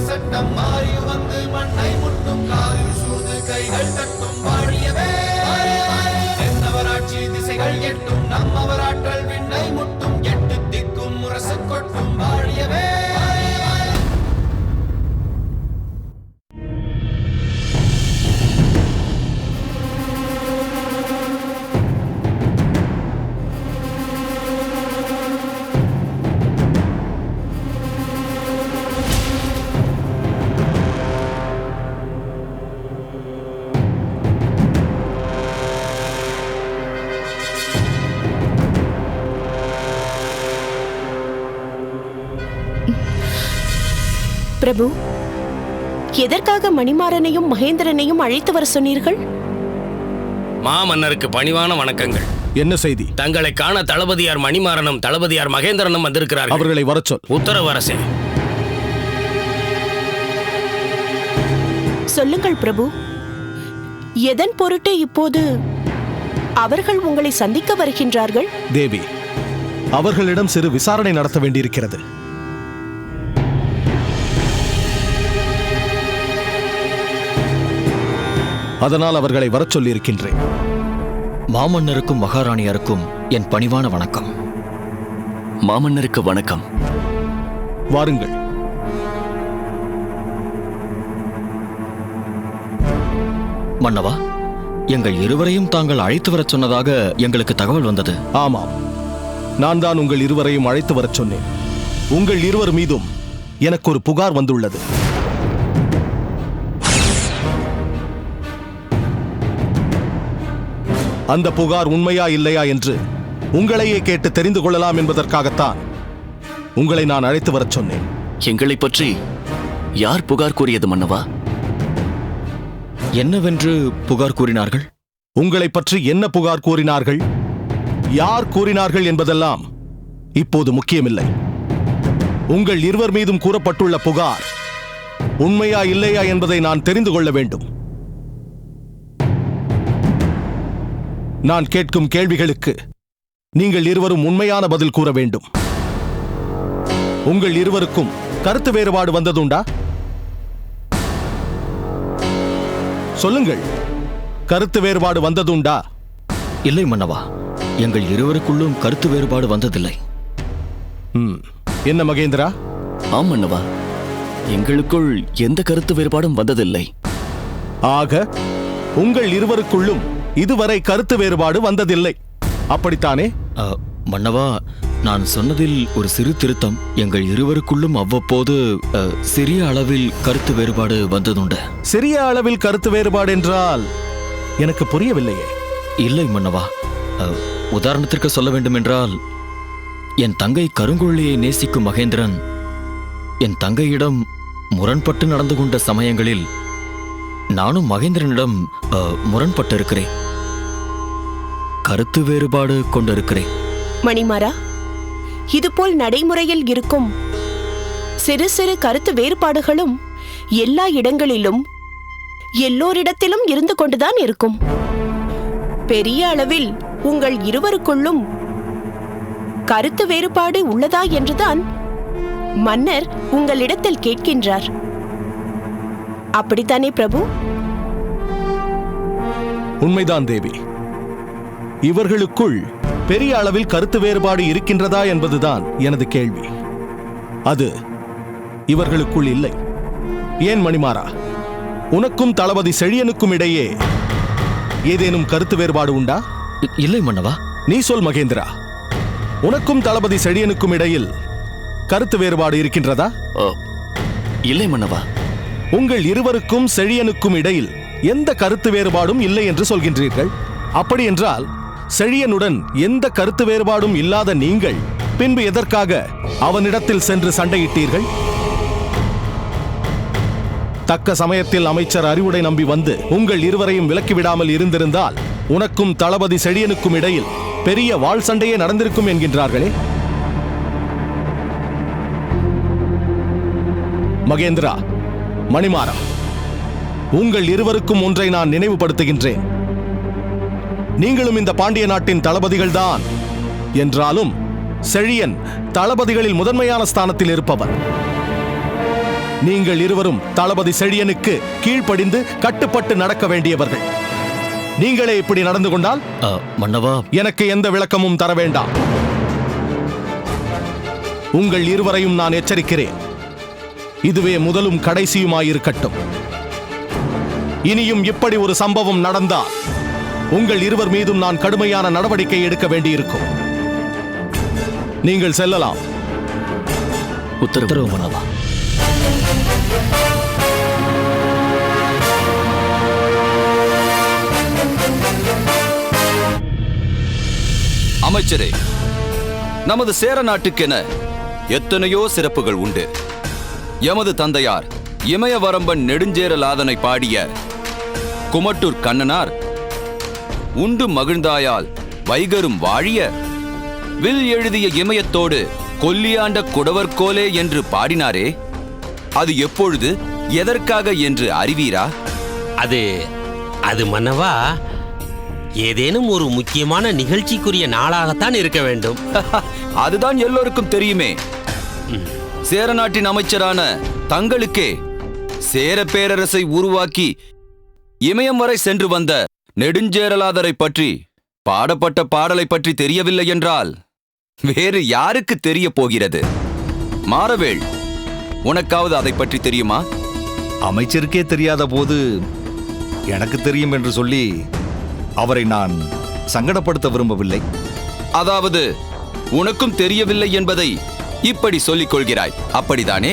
சட்டம் மாறி வந்து மண்ணை முட்டும் காலில் சூழ்ந்து கைகள் தட்டும் வாழியவே தென்னவராட்சி திசைகள் எட்டும் நம்மவராற்றல் விண்ணை முட்டும் எட்டு திக்கும் முரசு கொட்டும் வாழியவே. பிரபு, எதற்காக மணிமாறனையும் மகேந்திரனையும் அழைத்து வர சொன்னீர்கள்? மாமன்னருக்கு பணிவான வணக்கங்கள். என்ன செய்தி? தங்களை காண தளபதியார் மணிமாறனும் தளபதியார் மகேந்திரனும் வந்திருக்கிறார்கள். அவர்களை வரச் சொல். உத்தரவு அரசே. சொல்லுங்கள் பிரபு, எதன் பொருட்டு இப்போது அவர்கள் உங்களை சந்திக்க வருகின்றார்கள்? தேவி, அவர்களிடம் சிறு விசாரணை நடத்த வேண்டியிருக்கிறது. அதனால் அவர்களை வரச் சொல்லியிருக்கின்றேன். மாமன்னருக்கும் மகாராணியாருக்கும் என் பணிவான வணக்கம். மாமன்னருக்கு வணக்கம். வாருங்கள். மன்னவா, எங்கள் இருவரையும் தாங்கள் அழைத்து வரச் சொன்னதாக எங்களுக்கு தகவல் வந்தது. ஆமாம், நான் தான் உங்கள் இருவரையும் அழைத்து வரச் சொன்னேன். உங்கள் இருவர் மீதும் எனக்கு ஒரு புகார் வந்துள்ளது. அந்த புகார் உண்மையா இல்லையா என்று உங்களையே கேட்டு தெரிந்து கொள்ளலாம் என்பதற்காகத்தான் உங்களை நான் அழைத்து வரச் சொன்னேன். எங்களை பற்றி யார் புகார் கூறியது மன்னவா? என்னவென்று புகார் கூறினார்கள்? உங்களை பற்றி என்ன புகார் கூறினார்கள், யார் கூறினார்கள் என்பதெல்லாம் இப்போது முக்கியமில்லை. உங்கள் இருவர் மீதும் கூறப்பட்டுள்ள புகார் உண்மையா இல்லையா என்பதை நான் தெரிந்து கொள்ள வேண்டும். நான் கேட்கும் கேள்விகளுக்கு நீங்கள் இருவரும் உண்மையான பதில் கூற வேண்டும். உங்கள் இருவருக்கும் கருத்து வேறுபாடு வந்ததுண்டா? சொல்லுங்கள், கருத்து வேறுபாடு வந்ததுண்டா? இல்லை மன்னவா, எங்கள் இருவருக்குள்ளும் கருத்து வேறுபாடு வந்ததில்லை. என்ன மகேந்திரா? ஆம் மன்னவா, எங்களுக்குள் எந்த கருத்து வேறுபாடும் வந்ததில்லை. ஆக உங்கள் இருவருக்குள்ளும் இதுவரை கருத்து வேறுபாடு வந்ததில்லை, அப்படித்தானே? மன்னவா, நான் சொன்னதில் ஒரு சிறு திருத்தம். எங்கள் இருவருக்குள்ளும் அவ்வப்போது சிறிய அளவில் கருத்து வேறுபாடு வந்ததுண்டு. சிறிய அளவில் கருத்து வேறுபாடு என்றால் எனக்கு புரியவில்லையே. இல்லை மன்னவா, உதாரணத்திற்கு சொல்ல வேண்டுமென்றால், என் தங்கை கருங்குழலியை நேசிக்கும் மகேந்திரன் என் தங்கையிடம் முரண்பட்டு நடந்து கொண்ட சமயங்களில் நானும் மகேந்திரனிடம் முரண்பட்டிருக்கிறேன், கருத்து வேறுபாடு கொண்டிருக்கிறேன். மணிமாறா, இதுபோல் நடைமுறையில் இருக்கும் சிறு சிறு கருத்து வேறுபாடுகளும் எல்லா இடங்களிலும் எல்லோரிடத்திலும் இருந்து கொண்டுதான் இருக்கும். பெரிய அளவில் உங்கள் இருவருக்குள்ளும் கருத்து வேறுபாடு உள்ளதா என்றுதான் மன்னர் உங்களிடத்தில் கேட்கின்றார். அப்படித்தானே பிரபு? உண்மைதான் தேவி. இவர்களுக்குள் பெரிய அளவில் கருத்து வேறுபாடு இருக்கின்றதா என்பதுதான் எனது கேள்வி. அது இவர்களுக்குள் இல்லை. ஏன் மணிமாறா, உனக்கும் தளபதி செழியனுக்கும் இடையே ஏதேனும் கருத்து வேறுபாடு உண்டா? இல்லை மன்னவா. நீ சொல் மகேந்திரா, உனக்கும் தளபதி செழியனுக்கும் இடையில் கருத்து வேறுபாடு இருக்கின்றதா? இல்லை மன்னவா. உங்கள் இருவருக்கும் செழியனுக்கும் இடையில் எந்த கருத்து வேறுபாடும் இல்லை என்று சொல்கின்றீர்கள். அப்படி என்றால் செழியனுடன் எந்த கருத்து வேறுபாடும் இல்லாத நீங்கள் பின்பு எதற்காக அவனிடத்தில் சென்று சண்டையிட்டீர்கள்? தக்க சமயத்தில் அமைச்சர் அறிவுடை நம்பி வந்து உங்கள் இருவரையும் விலக்கிவிடாமல் இருந்திருந்தால் உனக்கும் தளபதி செழியனுக்கும் இடையில் பெரிய வாள் சண்டையே நடந்திருக்கும் என்கின்றார்களே. மகேந்திரா, மணிமாறா, உங்கள் இருவருக்கும் ஒன்றை நான் நினைவுபடுத்துகின்றேன். நீங்களும் இந்த பாண்டிய நாட்டின் தளபதிகள் தான் என்றாலும் செழியன் தளபதிகளில் முதன்மையான ஸ்தானத்தில் இருப்பவர். நீங்கள் இருவரும் தளபதி செழியனுக்கு கீழ்ப்படிந்து கட்டுப்பட்டு நடக்க வேண்டியவர்கள். நீங்களே இப்படி நடந்து கொண்டால் மன்னவா, எனக்கு எந்த விளக்கமும் தர வேண்டாம். உங்கள் இருவரையும் நான் எச்சரிக்கிறேன். இதுவே முதலும் கடைசியுமாயிருக்கட்டும். இனியும் இப்படி ஒரு சம்பவம் நடந்தால் உங்கள் இருவர் மீதும் நான் கடுமையான நடவடிக்கை எடுக்க வேண்டியிருக்கும். நீங்கள் செல்லலாம். உத்தரவு மன்னவா. அமைச்சரே, நமது சேர நாட்டுக்கென எத்தனையோ சிறப்புகள் உண்டு. எமது தந்தையார் இமயவரம்பன் நெடுஞ்சேரலாதனை பாடிய குமட்டூர் கண்ணனார் உண்டு மகிழ்ந்தாயால் வைகரும் வாழிய வில் எழுதிய இமயத்தோடு கொல்லியாண்ட குடவர்கோலே என்று பாடினாரே, அது எப்பொழுது எதற்காக என்று அறிவீரா? அது மன்னவா, ஏதேனும் ஒரு முக்கியமான நிகழ்ச்சிக்குரிய நாளாகத்தான் இருக்க வேண்டும். அதுதான் எல்லோருக்கும் தெரியுமே. சேர நாட்டின் அமைச்சரான தங்களுக்கே சேர பேரரசை உருவாக்கி இமயம் வரை சென்று வந்த நெடுஞ்சேரலாதரை பற்றி பாடப்பட்ட பாடலை பற்றி தெரியவில்லை என்றால் வேறு யாருக்கு தெரிய போகிறது? மாறவேள், உனக்காவது அதை பற்றி தெரியுமா? அமைச்சருக்கே தெரியாத போது எனக்கு தெரியும் என்று சொல்லி அவரை நான் சங்கடப்படுத்த விரும்பவில்லை. அதாவது உனக்கும் தெரியவில்லை என்பதை இப்படி சொல்லிக் கொள்கிறாய், அப்படிதானே?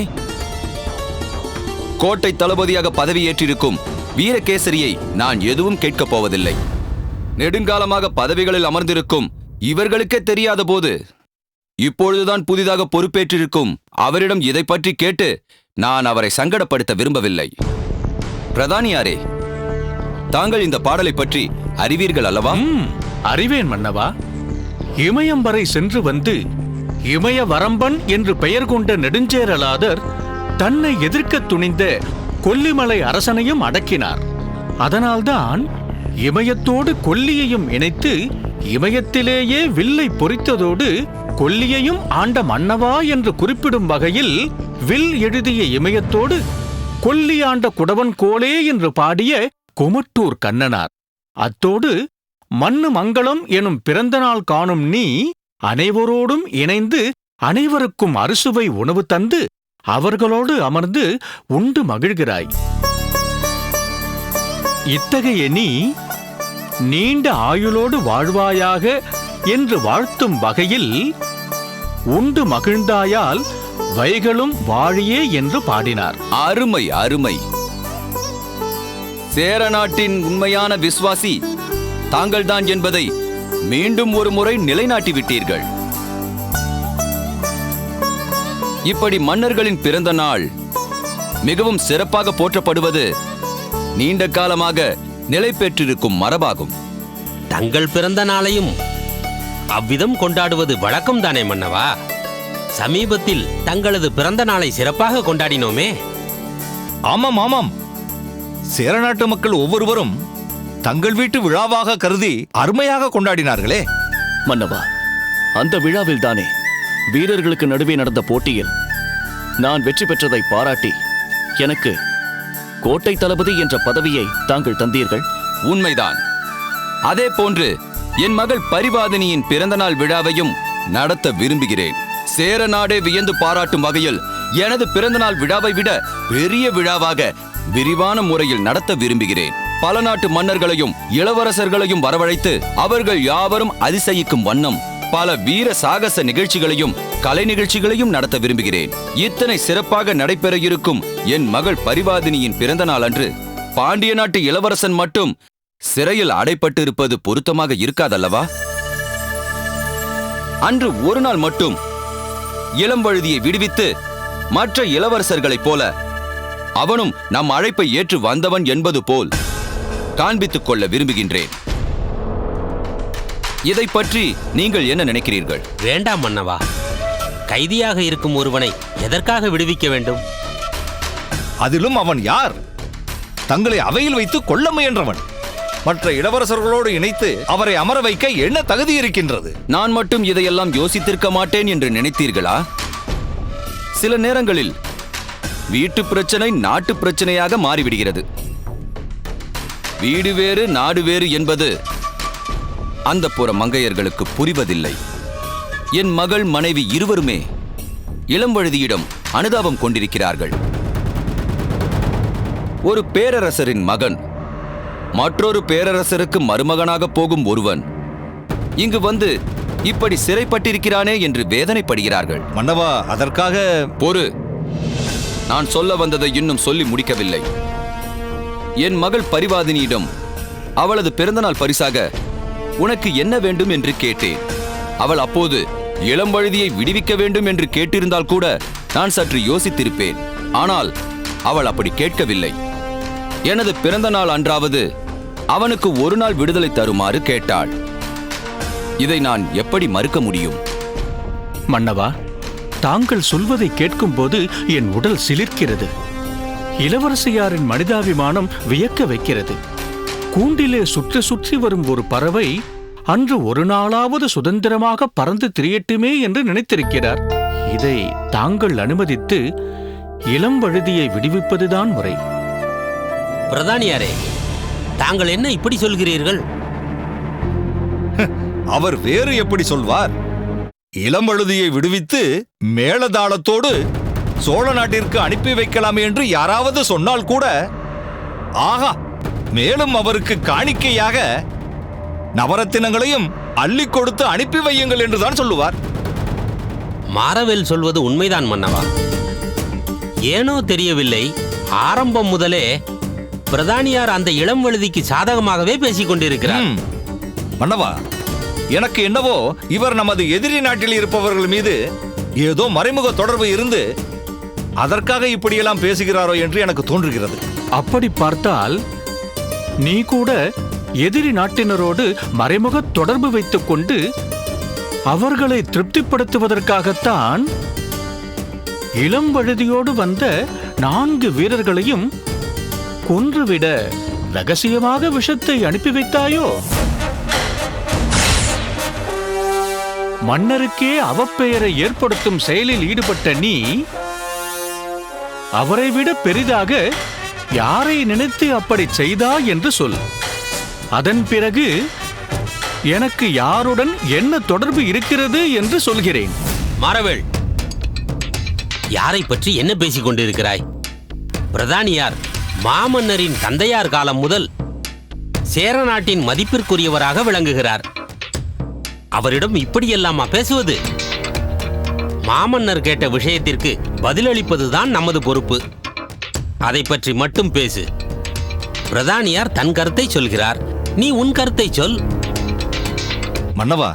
கோட்டை தளபதியாக பதவியேற்றிருக்கும் வீரகேசரியை நான் எதுவும் கேட்கப் போவதில்லை. நெடுங்காலமாக பதவிகளில் அமர்ந்திருக்கும் இவர்களுக்கே தெரியாத போது இப்பொழுதுதான் புதிதாக பொறுப்பேற்றிருக்கும் அவரிடம் இதை பற்றி கேட்டு நான் அவரை சங்கடப்படுத்த விரும்பவில்லை. பிரதானியாரே, தாங்கள் இந்த பாடலை பற்றி அறிவீர்கள் அல்லவா? அறிவேன் மன்னவா. இமயம் வரை சென்று வந்து இமய வரம்பன் என்று பெயர் கொண்ட நெடுஞ்சேரலாதர் தன்னை எதிர்க்க துணிந்த கொல்லிமலை அரசனையும் அடக்கினார். அதனால்தான் இமயத்தோடு கொல்லியையும் இணைத்து இமயத்திலேயே வில்லை பொறித்ததோடு கொல்லியையும் ஆண்ட மன்னவா என்று குறிப்பிடும் வகையில் வில் எழுதிய இமயத்தோடு கொல்லியாண்ட குடவன் கோலே என்று பாடிய குமட்டூர் கண்ணனார். அத்தோடு மண்ணு மங்களம் எனும் பிறந்த நாள் காணும் நீ அனைவரோடும் இணைந்து அனைவருக்கும் அறுசுவை உணவு தந்து அவர்களோடு அமர்ந்து உண்டு மகிழ்கிறாய். இத்தகைய நீ நீண்ட ஆயுளோடு வாழ்வாயாக என்று வாழ்த்தும் வகையில் உண்டு மகிழ்ந்தாயால் வைகளும் வாழியே என்று பாடினார். அருமை அருமை. சேர நாட்டின் உண்மையான விசுவாசி தாங்கள்தான் என்பதை மீண்டும் ஒரு முறை நிலைநாட்டிவிட்டீர்கள். இப்படி மன்னர்களின் பிறந்த நாள் மிகவும் சிறப்பாக போற்றப்படுவது நீண்ட காலமாக நிலை பெற்றிருக்கும் மரபாகும். தங்கள் பிறந்த நாளையும் அவ்விதம் கொண்டாடுவது வழக்கம் தானே மன்னவா? சமீபத்தில் தங்களது பிறந்த நாளை சிறப்பாக கொண்டாடினோமே. ஆமாம் ஆமாம், சேர நாட்டு மக்கள் ஒவ்வொருவரும் தங்கள் வீட்டு விழாவாக கருதி அருமையாக கொண்டாடினார்களே. மன்னவா, அந்த விழாவில் தானே வீரர்களுக்கு நடுவே நடந்த போட்டியில் நான் வெற்றி பெற்றதை பாராட்டி எனக்கு கோட்டை தளபதி என்ற பதவியை தாங்கள் தந்தீர்கள். உண்மைதான். அதே போன்று என் மகள் பரிவாதினியின் பிறந்தநாள் விழாவையும் நடத்த விரும்புகிறேன். சேர நாடே வியந்து பாராட்டும் வகையில் எனது பிறந்தநாள் விழாவை விட பெரிய விழாவாக விரிவான முறையில் நடத்த விரும்புகிறேன். பல நாட்டு மன்னர்களையும் இளவரசர்களையும் வரவழைத்து அவர்கள் யாவரும் அதிசயிக்கும் வண்ணம் பல வீர சாகச நிகழ்ச்சிகளையும் கலை நிகழ்ச்சிகளையும் நடத்த விரும்புகிறேன். இத்தனை சிறப்பாக நடைபெற இருக்கும் என் மகள் பரிவாதினியின் பிறந்த நாள் அன்று பாண்டிய நாட்டு இளவரசன் மட்டும் சிறையில் அடைப்பட்டு இருப்பது பொருத்தமாக இருக்காதல்லவா? அன்று ஒரு நாள் மட்டும் இளம்வழுதியை விடுவித்து மற்ற இளவரசர்களைப் போல அவனும் நம் அழைப்பை ஏற்று வந்தவன் என்பது போல் காண்பித்துக் கொள்ள விரும்புகின்றேன். இதை பற்றி நீங்கள் என்ன நினைக்கிறீர்கள்? வேண்டாம் மன்னவா. கைதியாக இருக்கும் ஒருவனை எதற்காக விடுவிக்க வேண்டும்? அதிலும் அவன் யார்? தங்களை அவையில் வைத்து கொல்ல முயன்றவன். மற்ற இளவரசர்களோடு இணைத்து அவரை அமர வைக்க என்ன தகுதி இருக்கின்றது? நான் மட்டும் இதையெல்லாம் யோசித்திருக்க மாட்டேன் என்று நினைத்தீர்களா? சில நேரங்களில் வீட்டு பிரச்சனை நாட்டு பிரச்சனையாக மாறிவிடுகிறது. வீடு வேறு நாடு வேறு என்பது அந்த புற மங்கையர்களுக்கு புரிவதில்லை. என் மகள் மனைவி இருவருமே இளம்வழுதியிடம் அனுதாபம் கொண்டிருக்கிறார்கள். ஒரு பேரரசரின் மகன் மற்றொரு பேரரசருக்கு மருமகனாக போகும் ஒருவன் இங்கு வந்து இப்படி சிறைப்பட்டிருக்கிறானே என்று வேதனைப்படுகிறார்கள். மன்னவா, அதற்காக பொறு, நான் சொல்ல வந்ததை இன்னும் சொல்லி முடிக்கவில்லை. என் மகள் பரிவாதினியிடம் அவளது பிறந்தநாள் பரிசாக உனக்கு என்ன வேண்டும் என்று கேட்டேன். அவள் அப்போது இளம்வழுதியை விடுவிக்க வேண்டும் என்று கேட்டிருந்தால் கூட நான் சற்று யோசித்திருப்பேன். ஆனால் அவள் அப்படி கேட்கவில்லை. எனது பிறந்த நாள் அன்றாவது அவனுக்கு ஒரு நாள் விடுதலை தருமாறு கேட்டாள். இதை நான் எப்படி மறுக்க முடியும்? மன்னவா, தாங்கள் சொல்வதை கேட்கும்போது என் உடல் சிலிர்க்கிறது. இளவரசியாரின் மனிதாபிமானம் வியக்க வைக்கிறது. கூண்டிலே சுற்றி சுற்றி வரும் ஒரு பறவை அன்று ஒரு நாளாவது சுதந்திரமாக பறந்து திரியட்டுமே என்று நினைத்திருக்கிறார். இதை தாங்கள் அனுமதித்து இளம்வழுதியை விடுவிப்பதுதான் முறை. பிரதானியாரே, தாங்கள் என்ன இப்படி சொல்கிறீர்கள்? அவர் வேறு எப்படி சொல்வார்? இளம்வழுதியை விடுவித்து மேளதாளத்தோடு சோழ நாட்டிற்கு அனுப்பி வைக்கலாம் என்று யாராவது சொன்னால் கூட, ஆகா, மேலும் அவருக்கு காணிக்கையாக நவரத்தினங்களையும் அள்ளி கொடுத்து அனுப்பி வையுங்கள் என்றுதான் சொல்லுவார். மாரவேல் சொல்வது உண்மைதான் மன்னவா. ஏனோ தெரியவில்லை, ஆரம்பம் முதலே பிரதானியார் அந்த இளம்வழுதிக்கு சாதகமாகவே பேசிக் கொண்டிருக்கிறார். மன்னவா, எனக்கு என்னவோ இவர் நமது எதிரி நாட்டில் இருப்பவர்கள் மீது ஏதோ மறைமுக தொடர்பு இருந்து அதற்காக இப்படியெல்லாம் பேசுகிறாரோ என்று எனக்கு தோன்றுகிறது. அப்படி பார்த்தால் நீ கூட எதிரி நாட்டினரோடு மறைமுக தொடர்பு வைத்துக் கொண்டு அவர்களை திருப்திப்படுத்துவதற்காகத்தான் இளம்வழுதியோடு வந்த 4 வீரர்களையும் கொன்றுவிட ரகசியமாக விஷத்தை அனுப்பி வைத்தாயோ? மன்னருக்கே அவப்பெயரை ஏற்படுத்தும் செயலில் ஈடுபட்ட நீ அவரை விட பெரிதாக யாரை நினைத்து அப்படி செய்தாய் என்று சொல். அதன் பிறகு எனக்கு யாருடன் என்ன தொடர்பு இருக்கிறது என்று சொல்கிறேன். மாரவேல், யாரை பற்றி என்ன பேசிக் கொண்டிருக்கிறாய்? பிரதானியார் மாமன்னரின் தந்தையார் காலம் முதல் சேர நாட்டின் மதிப்பிற்குரியவராக விளங்குகிறார். அவரிடம் இப்படியெல்லாமா பேசுவது? மாமன்னர் கேட்ட விஷயத்திற்கு பதிலளிப்பதுதான் நமது பொறுப்பு. அதை பற்றி மட்டும் பேசு. பிரதானியார் தன் கருத்தை சொல்கிறார், நீ உன் கருத்தை சொல். மன்னவா,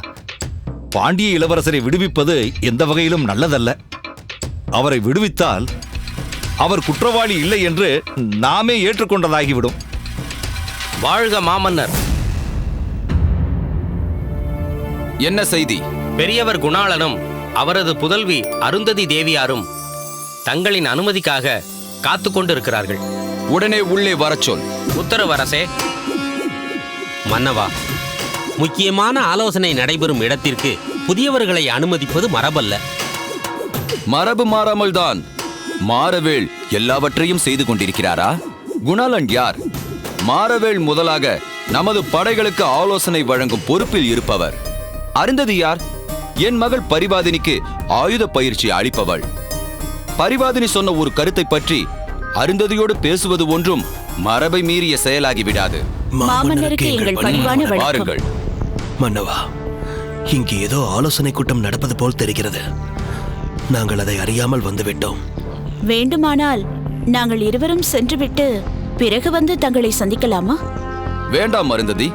பாண்டிய இளவரசரை விடுவிப்பது எந்த வகையிலும் நல்லதல்ல. அவரை விடுவித்தால் அவர் குற்றவாளி இல்லை என்று நாமே ஏற்றுக்கொண்டதாகிவிடும். வாழ்க மாமன்னர்! என்ன செய்தி? பெரியவர் குணாளனும் அவரது புதல்வி அருந்ததி தேவியாரும் தங்களின் அனுமதிக்காக காத்து கொண்டிருக்கிறார்கள். உடனே உள்ளே வரச் சொல். உத்தரவு அரசே. மன்னவா, முக்கியமான ஆலோசனை நடைபெறும் இடத்திற்கு புதியவர்களை அனுமதிப்பது மரபல்ல. மரபு மாறாமல் தான் மாரவேல் எல்லாவற்றையும் செய்து கொண்டிருக்கிறாரா? குணாளன் யார்? மாரவேல் முதலாக நமது படைகளுக்கு ஆலோசனை வழங்கும் பொறுப்பில் இருப்பவர். அருந்ததி யார்? என் மகள் பரிவாதினிக்கு ஆயுத பயிற்சி அளிப்பவள். பரிவாதினி சொன்ன ஒரு கருத்தை பற்றி அருந்ததியோடு பேசுவது ஒன்றும் மரபை மீறிய செயலாகிவிடாது. மாமன்னருக்கு எங்கள் பணிவான வணக்கம். பாருங்கள் மன்னவா, இங்கு ஏதோ ஆலோசனை கூட்டம் நடப்பது போல் தெரிகிறது. நாங்கள் அதை அறியாமல் வந்துவிட்டோம். வேண்டுமானால் நாங்கள் இருவரும் சென்றுவிட்டு பிறகு வந்து தங்களை சந்திக்கலாமா? வேண்டாம் அருந்ததி,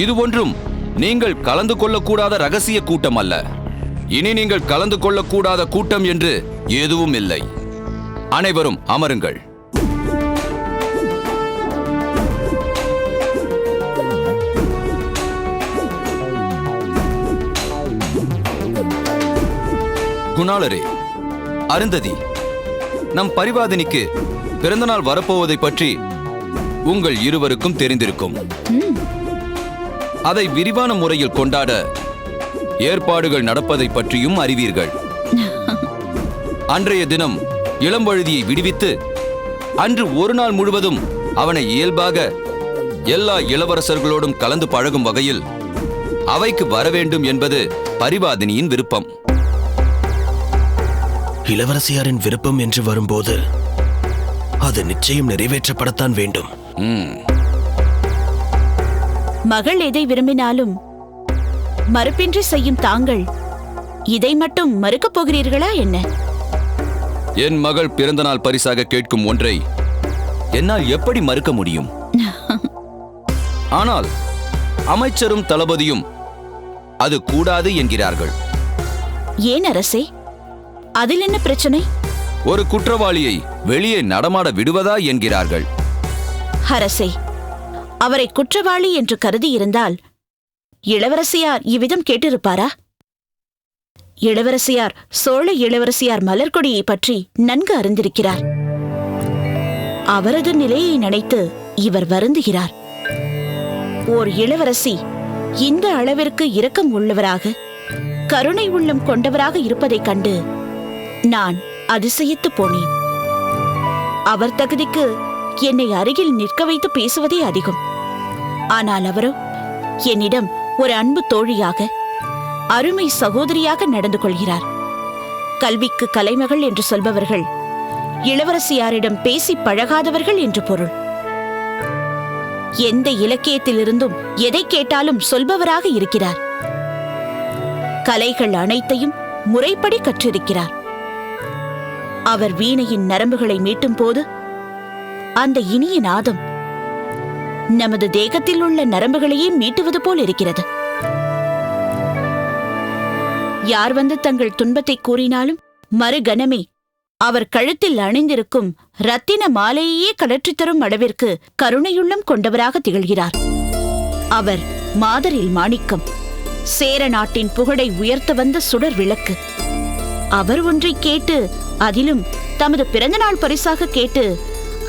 இது ஒன்றும் நீங்கள் கலந்து கொள்ளக்கூடாத ரகசிய கூட்டம் அல்ல. இனி நீங்கள் கலந்து கொள்ளக்கூடாத கூட்டம் என்று எதுவும் இல்லை. அனைவரும் அமருங்கள். குணாளரே, அருந்ததி, நம் பரிவாதினிக்கு பிறந்தநாள் வரப்போவதை பற்றி உங்கள் இருவருக்கும் தெரிந்திருக்கும். அதை விரிவான முறையில் கொண்டாட ஏற்பாடுகள் நடப்பதை பற்றியும் அறிவீர்கள். அன்றைய தினம் இளம்பழுதியை விடுவித்து அன்று ஒரு நாள் முழுவதும் அவனை இயல்பாக எல்லா இளவரசர்களோடும் கலந்து பழகும் வகையில் அவைக்கு வரவேண்டும் என்பது பரிவாதினியின் விருப்பம். இளவரசியாரின் விருப்பம் என்று வரும்போது அது நிச்சயம் நிறைவேற்றப்படத்தான் வேண்டும். மகள் எதை விரும்பினாலும் மறுப்பின்றி செய்யும் தாங்கள் இதை மட்டும் மறுக்கப் போகிறீர்களா என்ன? என் மகள் பிறந்த நாள் பரிசாக கேட்கும் ஒன்றை என்னால் எப்படி மறுக்க முடியும்? ஆனால் அமைச்சரும் தளபதியும் அது கூடாது என்கிறார்கள். ஏன் அரசே, அதில் என்ன பிரச்சனை? ஒரு குற்றவாளியை வெளியே நடமாட விடுவதா என்கிறார்கள். அரசே, அவரை குற்றவாளி என்று கருதி இருந்தால் இளவரசியார் இவ்விதம் கேட்டிருப்பாரா? இளவரசியார் சோழ இளவரசியார் மலர்கொடியை பற்றி நன்கு அறிந்திருக்கிறார். அவரது நிலையை நினைத்து இவர் வருந்துகிறார். ஓர் இளவரசி இந்த அளவிற்கு இரக்கம் உள்ளவராக, கருணை உள்ளம் கொண்டவராக இருப்பதைக் கண்டு நான் அதிசயித்து போனேன். அவர் தகுதிக்கு என்னை அருகில் நிற்க வைத்து பேசுவதே அதிகம். ஆனால் அவரோ என்னிடம் ஒரு அன்பு தோழியாக, அருமை சகோதரியாக நடந்து கொள்கிறார். கல்விக்கு கலைமகள் என்று சொல்பவர்கள் இளவரசியாரிடம் பேசி பழகாதவர்கள் என்று பொருள். எந்த இலக்கியத்திலிருந்தும் எதை கேட்டாலும் சொல்பவராக இருக்கிறார். கலைகள் அனைத்தையும் முறைப்படி கற்றிருக்கிறார். அவர் வீணையின் நரம்புகளை மீட்டும் போது அந்த இனிய நாதம் நமது தேகத்தில் உள்ள நரம்புகளையே மீட்டுவது போல் இருக்கிறது. யார் வந்து தங்கள் துன்பத்தை கூறினாலும் மறுகணமே அவர் கழுத்தில் அணிந்திருக்கும் ரத்தின மாலையே கலற்றித் தரும் அளவிற்கு கருணையுள்ளம் கொண்டவராக திகழ்கிறார். அவர் மாதரில் மாணிக்கம், சேர நாட்டின் புகழை உயர்த்த வந்த சுடர் விளக்கு. அவர் ஒன்றை கேட்டு, அதிலும் தமது பிறந்தநாள் பரிசாக கேட்டு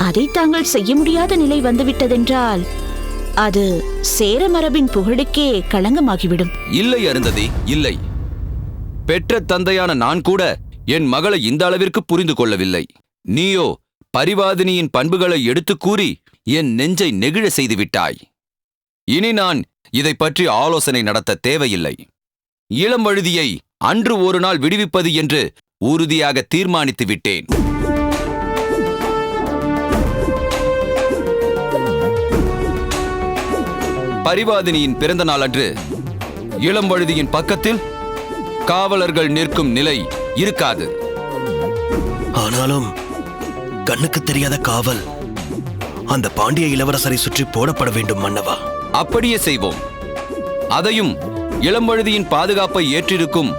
அதை தாங்கள் செய்ய முடியாத நிலை வந்துவிட்டதென்றால் அது சேர மரபின் புகழுக்கே களங்கமாகிவிடும். இல்லை அருந்ததி, இல்லை. பெற்ற தந்தையான நான் கூட என் மகளை இந்த அளவிற்கு புரிந்து கொள்ளவில்லை. நீயோ பரிவாதினியின் பண்புகளை எடுத்துக் கூறி என் நெஞ்சை நெகிழ செய்து விட்டாய். இனி நான் இதை பற்றி ஆலோசனை நடத்த தேவையில்லை. இளம்பழுதியை அன்று ஒரு நாள் விடுவிப்பது என்று உறுதியாக தீர்மானித்து விட்டேன். பரிவாதினியின் பிறந்த நாள் அன்று இளம்பழுதியின் பக்கத்தில் காவலர்கள் நிற்கும் நிலை இருக்காது. ஆனாலும் கண்ணுக்கு தெரியாத காவல் அந்த பாண்டிய இளவரசரை சுற்றி போடப்பட வேண்டும் மன்னவா. அப்படியே செய்வோம். அதையும் இளம்பழுதியின் பாதுகாப்பை ஏற்றிருக்கும்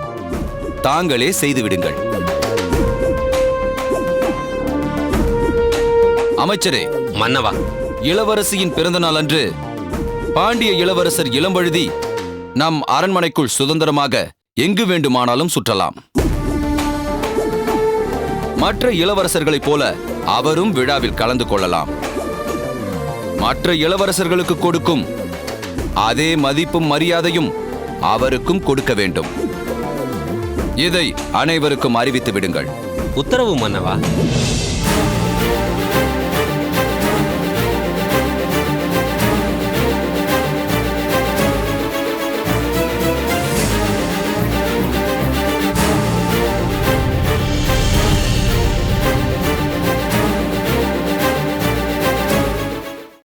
தாங்களே செய்துவிடுங்கள். அமைச்சரே, மன்னவா, இளவரசியின் பிறந்த நாள் அன்று பாண்டிய இளவரசர் இளம்பழுதி நம் அரண்மனைக்குள் சுதந்திரமாக எங்கு வேண்டுமானாலும் சுற்றலாம். மற்ற இளவரசர்களைப் போல அவரும் விழாவில் கலந்து கொள்ளலாம். மற்ற இளவரசர்களுக்கு கொடுக்கும் அதே மதிப்பும் மரியாதையும் அவருக்கும் கொடுக்க வேண்டும். இதை அனைவருக்கும் அறிவித்து விடுங்கள். உத்தரவு மன்னவா.